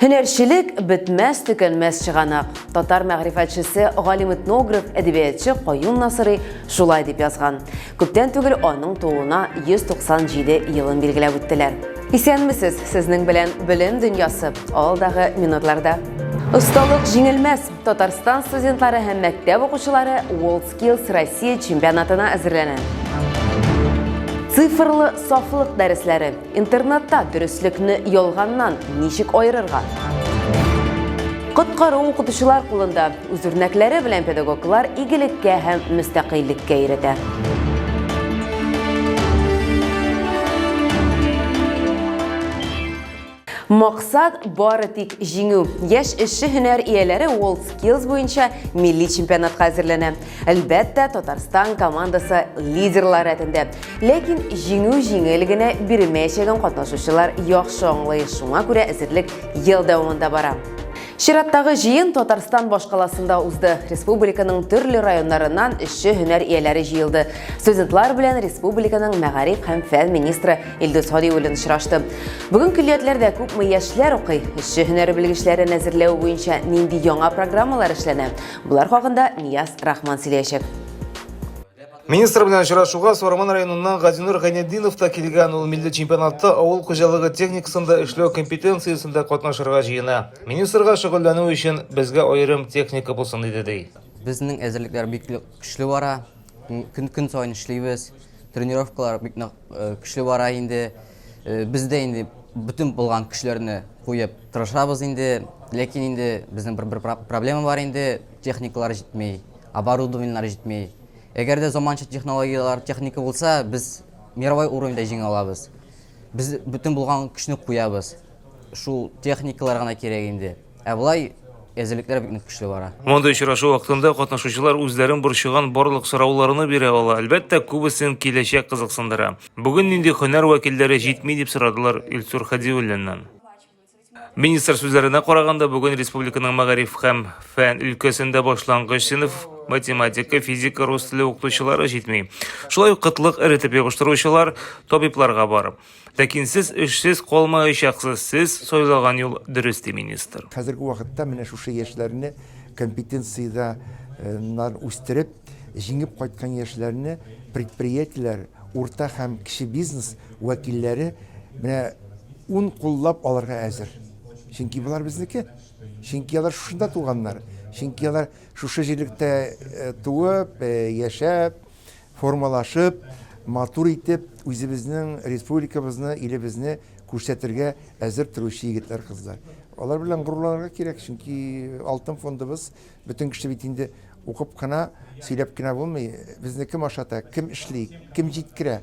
Hünerçilik bitmez tükenmez çıganak. Tatar mağrifatçısı, галим этнограф, edebiyatçı Koyun Nasır'ı şulay dep yazgan. Köpten tügül onun tuğuna 197 yılın belgilep öttiler. İsenmisiz sizning bilen bilim dünyası alдағы minutlarda. Ustalık jеңilmez. Tatarstan studentlары hem mektep okuçuları WorldSkills Россия чемпионатына әзірләнә. Цифрлы saflıq dərsləri, internetdə dürüstlükni yolğandan nişik ayırırğa. Qutqarı оқытушылар қолында үзүрнәкләре белән pedagoglar игелеккә һәм müstəqillikкә өйрәтә. Мақсат бары тик жеңү. Яш эшче һөнәр ияләре WorldSkills буенча милли чемпионатка әзерләнә. Әлбәттә, Татарстан командасы лидерлар рәтендә. Ләкин жеңү җиңел генә бирелмәячәген катнашучылар яхшы аңлый. Шуңа күрә әзерлек ел дәвамында бара. Шираттагы җыен Татарстан башкаласында узды. Республиканың төрле районнарыннан эшче һөнәр ияләре җыелды. Студентлар белән республиканың мәгариф һәм фән министры Илдус Һадиуллин очрашты. Бүген көллиятләрдә күпме яшьләр укый, эшче һөнәре белгечләрен әзерләү буенча нинди яңа программалар эшләнә? Булар хакында Нияз Рахман сөйләячәк. Министр белән очрашуга Сарман районыннан Газинур Гайнетдинов та килгән. Ул милли чемпионатта авыл хуҗалыгы техникасында эшләү компетенциясендә катнашырга җыена. Министрга шөгыльләнү өчен безгә аерым техника булсын диде. Безнең әзерлекләр бик көчле бара. Көн сайын эшлибез. Тренировкалар бик көчле бара инде. Бездә инде бүтән булган көчләрне куеп тырышабыз инде. Ләкин инде безнең бер проблема бар инде. Техникалар җитмәй, оборудованиелар җитмәй. Әгәр дә заманча технологиялар, техника булса, biz мировой уровеньда җиңә алабыз. Biz бүтән булган көчне куябыз. Шул техникалар гына кирәк инде. Ә булай әзерлекләр бик көчле бара. Монда очрашу вакытында катнашучылар үзләрен борчыган барлык сорауларны бирә ала. Әлбәттә, күбесен киләчәк кызыксындыра. Бүген нинди һөнәр вәкилләре җитми дип сорадылар Илсур Һадиуллиннан. Министр сүзләренә караганда, бүген республиканың мәгариф һәм фән өлкәсендә башлангыч сыйныф математика, физика, рус теле укытучылары җитми. Шулай ук кытлык эретеп ягыштыручылар табибларга барып. Ләкин сез эшсез калмаячаксыз, сез сайлаган юл дөрес ди министр. Хәзерге вакытта менә шушы яшьләрне компетенциядә үстереп, җиңеп кайткан яшьләрне предприятиеләр, урта һәм кече бизнес вәкилләре менә куллап алырга әзер. Чөнки булар безнеке. Чөнки алар шушында туганнар. Чөнки алар шушы җирлектә туып, яшәп, формалашып, матур итеп, үзебезнең республикабызны, илебезне күрсәтергә әзер торучы егетләр, кызлар. Алар белән горурланырга кирәк, чөнки алтын фондыбыз бөтен кеше бит инде укып кына, сөйләп кенә булмый. Безнеке машата, кем эшли, кем җиткерә.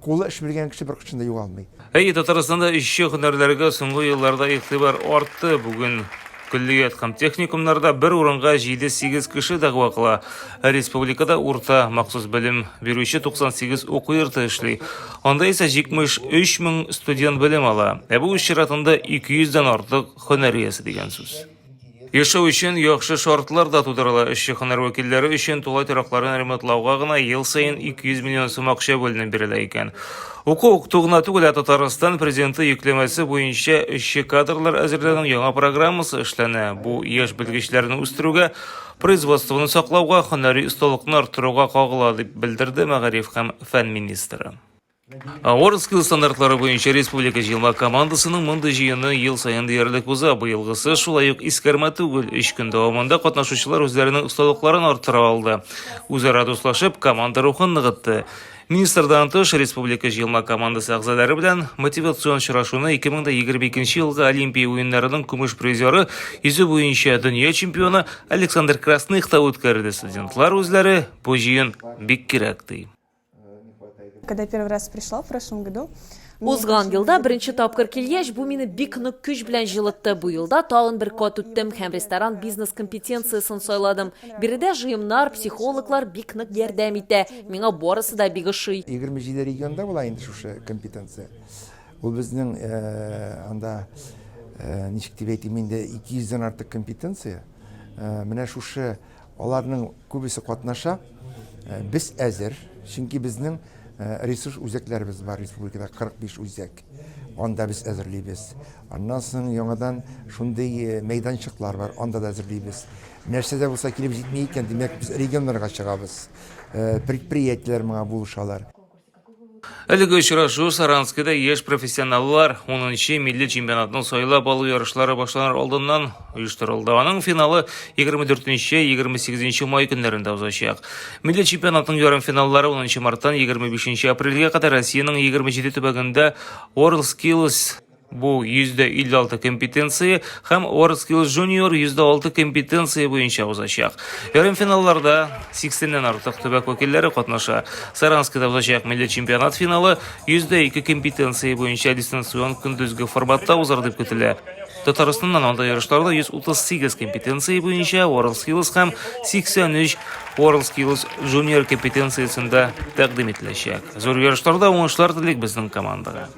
Кулы эш белгән кеше бер кешендә югалмый. Татарстанда эшче һөнәрләргә соңгы елларда игътибар артты. Бүген күллият һәм техникумнарда бер урынга 7-8 кеше дәгъва кыла. Республикада урта махсус белем бирүче 98 уку йорты эшли. Анда исә 73 мең студент белем ала. Бу чиратында 200 дән артык һөнәр иясе дигән сүз. Яшәү өчен яхшы шартлар да тудырыла. Эшче һөнәр вәкилләре өчен тулай торыкларын ремонтлауга гына ел саен 200 миллион сум акча бүленеп бирелә икән. Уку гына түгел, Татарстан президенты йөкләмәсе буенча эшче кадрлар әзерләүнең яңа программасы эшләнә. Бу яшь белгечләрне үстерүгә, производствоны саклауга, һөнәри осталыкны арттыруга кагыла, дип белдерде мәгариф һәм фән министры. WorldSkills стандартлары буенча республика җыелма командасының монда җыены ел саен диярлек уза. Быелгысы шулай ук искәрмә түгел. 3 көн дәвамында катнашучылар үзләренең осталыкларын арттыра алды. Үзара дуслашып, команда рухын ныгытты. Министрдан тыш республика җыелма командасы әгъзалары белән мотивацион очрашуны 2022 елгы Олимпия уеннарының көмеш призеры, йөзү буенча дөнья чемпионы Александр Красных та үткәрде. Студентлар үзләре бу җыен бик кирәк ди. Когда первый раз пришла в прошлом году, Узган елда беренче тапкыр килгәч, бу мине бик нык көч белән җылытты. Бу елда тагын бер кат үттем һәм ресторан бизнес компетенциясын сайладым. Биредә җыемнар, психологлар бик нык ярдәм итә. Миңа барысы да бик ошый. 27 регионда була инде шушы компетенция. Ул безнең анда ничек дип әйтим инде 200 дән артык компетенция. Менә шушы аларның күбесе катнаша. Без әзер, чөнки безнең ресурс үзәкләребез бар республикада 45 үзәк. Анда без әзерлибез. Аннан соң яңадан шундый мәйданчыклар бар, анда да әзерлибез. Нәрсәдә булса килеп җитмәй икән, димәк без регионнарга чыгабыз. Предприятиеләр моңа булышалар. Әлеге очрашу Саранскида еш профессионаллар 10-нчы милли чемпионатның сайлап алу ярышлары башланыр алдыннан оештырылды. Аның финалы 24-28 май көннәрендә узачак. Милли чемпионатның ярым финаллары 10 марттан 25 апрельгә кадәр Россиянең 27 төбәгендә WorldSkills бу 156 компетенция һәм WorldSkills Junior 106 компетенция буенча узачак. Ярым финалларда 80-нән артык төбәк вәкилләре катнаша. Саранскида узачак милли чемпионат финалы 102 компетенция буенча дистанцион көндезге форматта узар дип көтелә. Татарстаннан анда ярышларда 138 компетенция буенча WorldSkills һәм 83 WorldSkills Junior компетенциясендә тәкъдим ителәчәк. Зур ярышларда уңышлар телик безнең командага.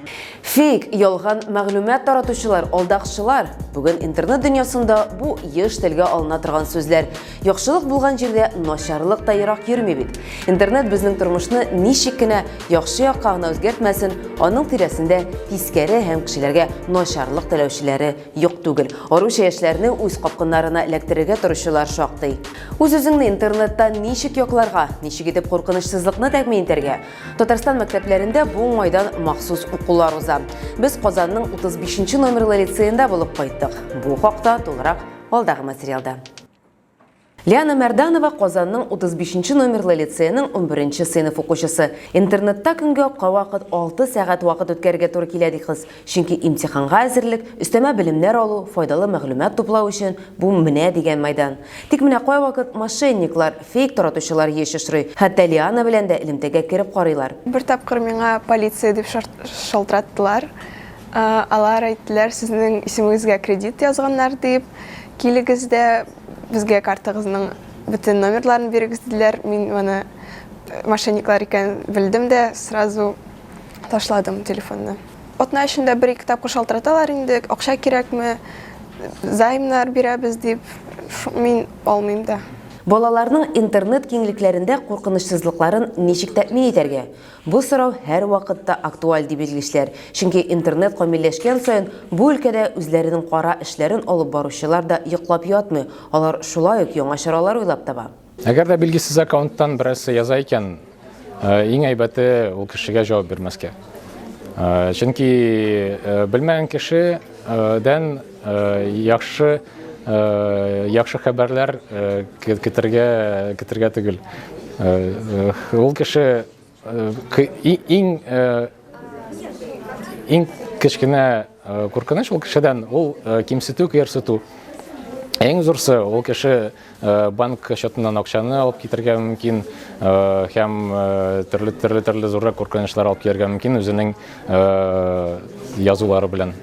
Фейк, ялган мәгълүмат таратучылар, алдакчылар. Бүген интернет дөньясында бу еш телгә алына торган сүзләр. Яхшылык булган җирдә начарлык та ерак йөрми бит. Интернет безнең тормышны ничек кенә яхшы якка гына үзгәртмәсен, аның тирәсендә тискәре һәм кешеләргә начарлык теләүчеләре юк түгел. Аруча яшьләрне үз капканнарына эләктерергә торучылар шактый. Үз-үзеңне интернетта ничек якларга, ничек итеп куркынычсызлыкны тәэмин итәргә? Татарстан мәктәпләрендә бу уңайдан махсус укулар уза. Без Казанның 35-нче номерлы лицейында булып кайттык. Бу хакта тулырак алдагы материалда. Лиана Мәрданова Казанның 35-нче номерлы лицейның 11-нче сыйныф укучысы. Интернетта көнгә вакыт 6 сәгать вакыт үткәргә туры килә ди кыз. Чөнки имтиханга әзерлек, өстәмә белемнәр алу, файдалы мәгълүмат туплау өчен бу менә дигән майдан. Тик менә кай вакыт мошенниклар, фейк таратучылар еш очрый. Хәтта Лиана белән дә элемтәгә кирип карыйлар. Бер тапкыр миңа полиция дип шалтыраттылар. Алар әйттеләр, сезнең исемегезгә кредит язганнар дип, килегез дә безгә картагызның бөтен номерларын бирегез диләр. Мин моны мошенниклар икән белдем дә, сразу ташладым телефонны. Атна эчендә бер-ике тапкыр шалтыраталар инде, акча кирәкме, займнар бирәбез дип, мин алмыйм да. Балаларның интернет киңлекләрендә куркынычсызлыкларын ничек тәэмин итәргә? Бу сорау һәр вакытта актуаль дип билгеләр. Чөнки интернет камилләшкән саен бу өлкәдә үзләренең кара эшләрен алып баручылар да йоклап ятмый. Алар шулай ук яңа чаралар уйлап таба. Әгәр дә билгесез аккаунттан берәрсе яза икән, иң әйбәте ул кешегә җавап бирмәскә. Чөнки белмәгән кешедән яхшы хәбәрләр көтәргә түгел. Ул кеше иң кечкенә куркыныч ул кешедән ул кимсетү, кыерсыту. Эң зурсы ул кеше банк счетыннан акчаны алып китергә мөмкин һәм төрле зуррак куркынычлар алып китергә мөмкин үзенең язулары белән.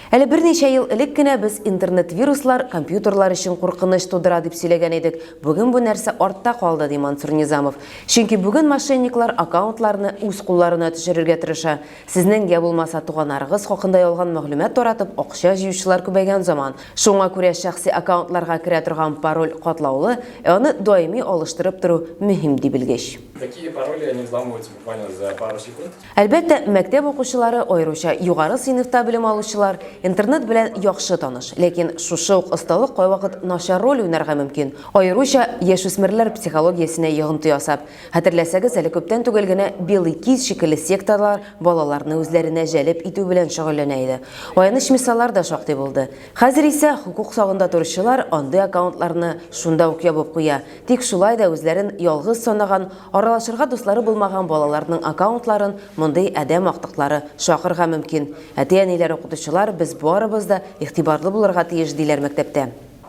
Әле берничә ел элек кенә без интернет-вируслар компьютерлар өчен куркыныч тудыра дип сөйләгән идек. Бүген бу нәрсә артта калды, ди Мансур Низамов. Чөнки бүген мошенниклар аккаунтларны үз кулларына төшерергә тырыша. Сезнең я булмаса туганнарыгыз хакында ялган мәгълүмат таратып, акча җыючылар күбәйгән заман. Шуңа күрә шәхси аккаунтларга керә торган пароль катлаулы, аны даими алыштырып тору мөһим дип белгеч. Такие пароли они взламываются буквально за пару секунд. Әлбәттә, мәктәп укучылары, аеруча югары сыйныфта белем алучылар интернет белән яхшы таныш, ләкин шушы ук осталык кайвакыт начар роль уйнарга мөмкин. Аеруча яшүсмерләр психологиясенә йогынты ясап, хәтерләсәгез, әле күптән түгел генә Белый киз шикелле секталар балаларны үзләренә җәлеп итү белән шөгыльләнә иде. Аяныч мисаллар да шактый булды. Хәзер исә хукук сагында торучылар андый аккаунтларны шунда ук ябып куя. Тик шулай да үзләрен ялгыз санаган, аралашырга дуслары булмаган балаларның аккаунтларын мондый адәм актыклары шакырга мөмкин. Әти-әниләр, укытучылар, без барыбыз да игътибарлы булырга тиеш диләр мәктәптә.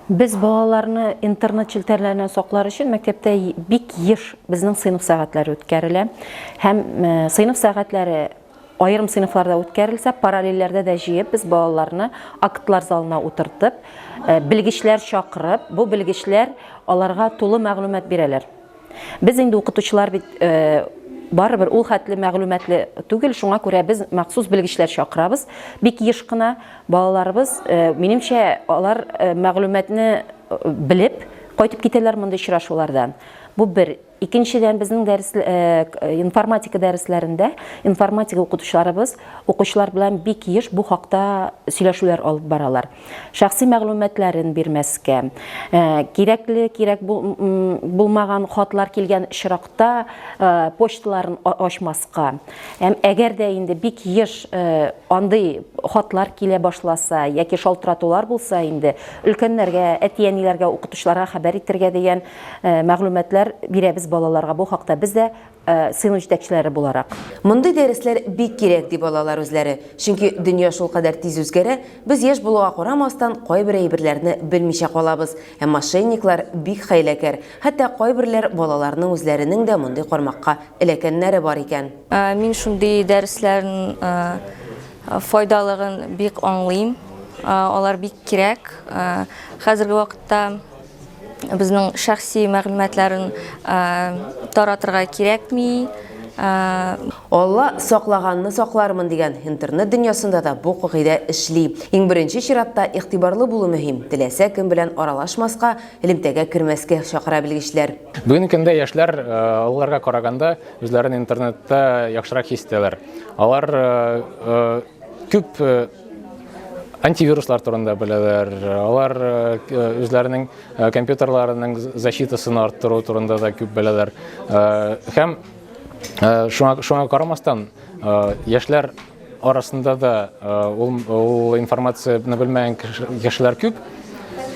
Без балаларны интернет челтәрләреннән саклар өчен мәктәптә бик еш безнең сыйныф сәгатьләре үткәрелә. Һәм сыйныф сәгатьләре аерым сыйныфларда үткәрелсә, параллельләрдә дә җыеп без балаларны актлар залына утыртып, белгечләр чакырып, бу белгечләр аларга тулы мәгълүмат бирәләр. Без инде укытучылар бит барыбер ул хәтле мәгълүматлы түгел, шуңа күрә без махсус белгечләр чакырабыз. Бик еш кына балаларыбыз, минемчә, алар мәгълүматны белеп кайтып китәләр мондай очрашулардан. Бу бер. Икенчедән безнең информатика дәресләрендә информатика укучылар белән бик еш бу хакта сөйләшүләр алып баралар. Шәхси мәгълүматларын бирмәскә, кирәк булмаган хатлар килгән очракта почталарын ачмаска. Әгәр дә инде бик еш андый хатлар килә башласа, яки шалтыратулар булса инде, өлкәннәргә, әти-әниләргә, укытучыларга хәбәр итәргә дигән мәгълүматлар бирәбез балаларга. Бу хакта бездә сыйныф җитәкчеләре буларак. Мондый дәресләр бик кирәк дип алалар үзләре. Чөнки дөнья шул кадәр тиз үзгәрә, без яшь булуга карамастан кайбер әйберләрне белмичә калабыз. Һәм мошенниклар бик хәйләкәр. Хәтта кайберләр балаларның үзләренең дә мондый кармакка эләккәннәре бар икән. Мин шундый дәресләрнең файдалыгын бик аңлыйм. Алар бик кирәк. Хәзерге вакытта безнең шәхси мәгълүматларын таратырга кирәкми. Алла саклаганны саклармын дигән интернет дөньясында да бу кагыйдә эшли. Иң беренче чиратта игътибарлы булу мөһим. Теләсә кем белән аралашмаска, элемтәгә кертмәскә чакыра белгечләр. Бүгенге көндә яшьләр аларга караганда үзләрен интернетта яхшырак хис итәләр. Алар күп антивируслар турында беләләр. Алар үзләренең компьютерларының защитасын арттыру турында да күп беләләр. Һәм шуңа карамастан яшьләр арасында да ул информацияны белмәгән кешеләр күп.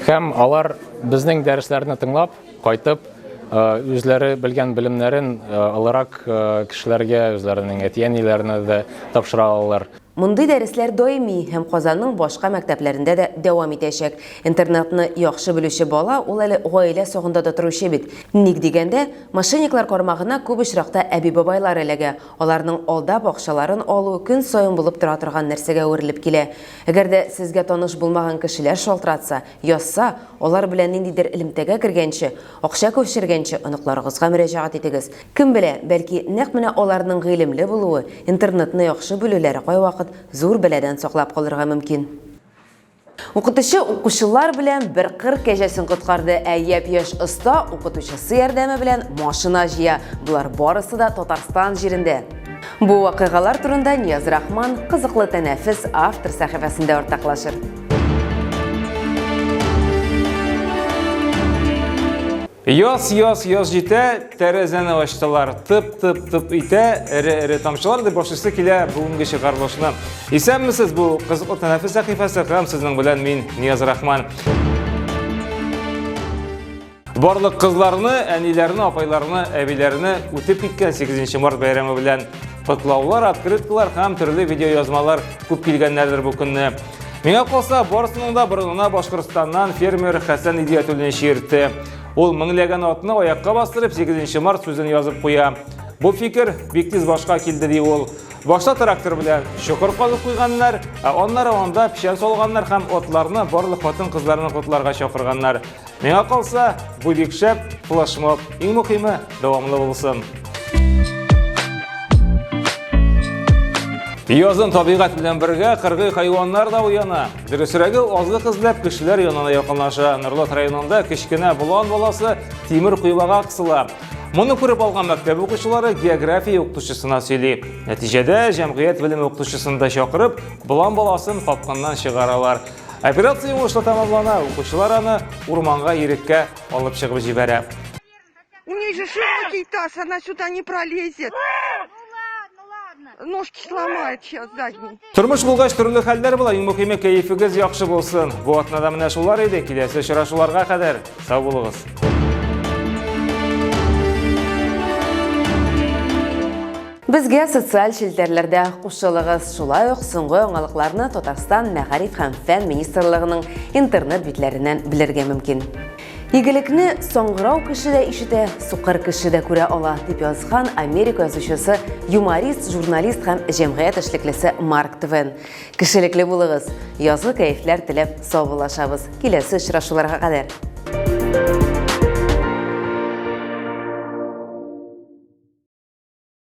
Һәм алар безнең дәресләрне тыңлап, кайтып, үзләре белгән белемнәрен аларак кешеләргә, үзләренең әти-әниләренә дә тапшыра алалар. Мондый дәресләр даими һәм Казанның башка мәктәпләрендә дә дәвам итәчәк. Интернетны яхшы белүче бала ул әле гаилә сагында да торучы бит. Ник дигәндә, мошенниклар кармагына күп очракта әби-бабайлар эләгә. Аларның алдап акчаларын алу көн саен булып тора торган нәрсәгә үрелеп килә. Әгәр дә сезгә таныш булмаган кешеләр шалтыратса, язса, алар белән ниндидер элемтәгә кергәнче, акча күчергәнче оныкларыгызга мөрәҗәгать итегез. Кем белә, бәлки нәкъ менә аларның гыйлемле булуы, интернетны яхшы белүләре кайвакыт зур бәләдән саклап калырга мөмкин. Укытучы укучылар белән бер кыр кәҗәсен коткарды, әйяп яшь оста укытучысы ярдәме белән машина җыя. Булар барысы да Татарстан җирендә. Бу вакыйгалар турында Нияз Рахман кызыклы тәнәфес автор сәхифәсендә ортаклашыр. Яз җитә, тәрәзәне ачтылар. Тып итә, эре тамчылар дип башлыйсы килә бүгенге чыгарылышны. Исәнмесез, бу кызыклы тәнәфес сәхифәсе һәм сезнең белән мин Нияз Рахман. Барлык кызларны, әниләрне, апайларны, әбиләрне үтеп киткән 8 март бәйрәме белән котлаулар, открыткалар һәм төрле видеоязмалар күп килгәннәрдер бу көнне. Миңа калса, барысының да борынына Башкортстаннан фермер Хәсән Идиятуллин шиертте. Ул меңләгән атны аякка бастырып 8 март сүзен язып куя. Бу фикер бик тиз башка килде ди ул. Башта трактор белән шөкер казып куйганнар, аннары анда печән салганнар һәм атларны барлык хатын кызларны котларга чакырганнар. Миңа калса, бу бик шәп флешмоб. Иң мөһиме дәвамлы булсын. Язын табигать белән бергә кыргый хайваннар да уяна. Дөресрәге азык эзләп кешеләр янына якынлаша. Нырлат районында кечкенә булан баласы тимер куйбага кысыла. Моны күреп алган мәктәп укучылары география укытучысына сөйли. Нәтиҗәдә җәмгыять белем укытучысын да чакырып, булан баласын капканнан чыгаралар. Операция уңышлы тәмамлана, укучылар аны урманга иреккә алып чыгып җибәрә. У нее же шина кейтас, она сюда не пролезет. Ножки сломает сейчас задний. Тормыш булгач төрле хәлләр була, иң мөһиме кәефегез яхшы булсын. Бу атнада менә шулар иде, киләсе очрашуларга кадәр сау булыгыз. Безгә социаль челтәрләрдә кушылыгыз. Шулай ук соңгы яңалыкларны Татарстан Мәгариф һәм фән министрлыгының интернет битләреннән белергә мөмкин. Игелекне соңгырау кеше дә ишетә, сукыр кеше дә күрә ала, дип язган Америка язучысы, юморист, журналист һәм җәмгыять эшлеклесе Марк Твен. Кешелекле булыгыз. Язгы кәефләр теләп саубуллашабыз. Киләсе очрашуларга кадәр.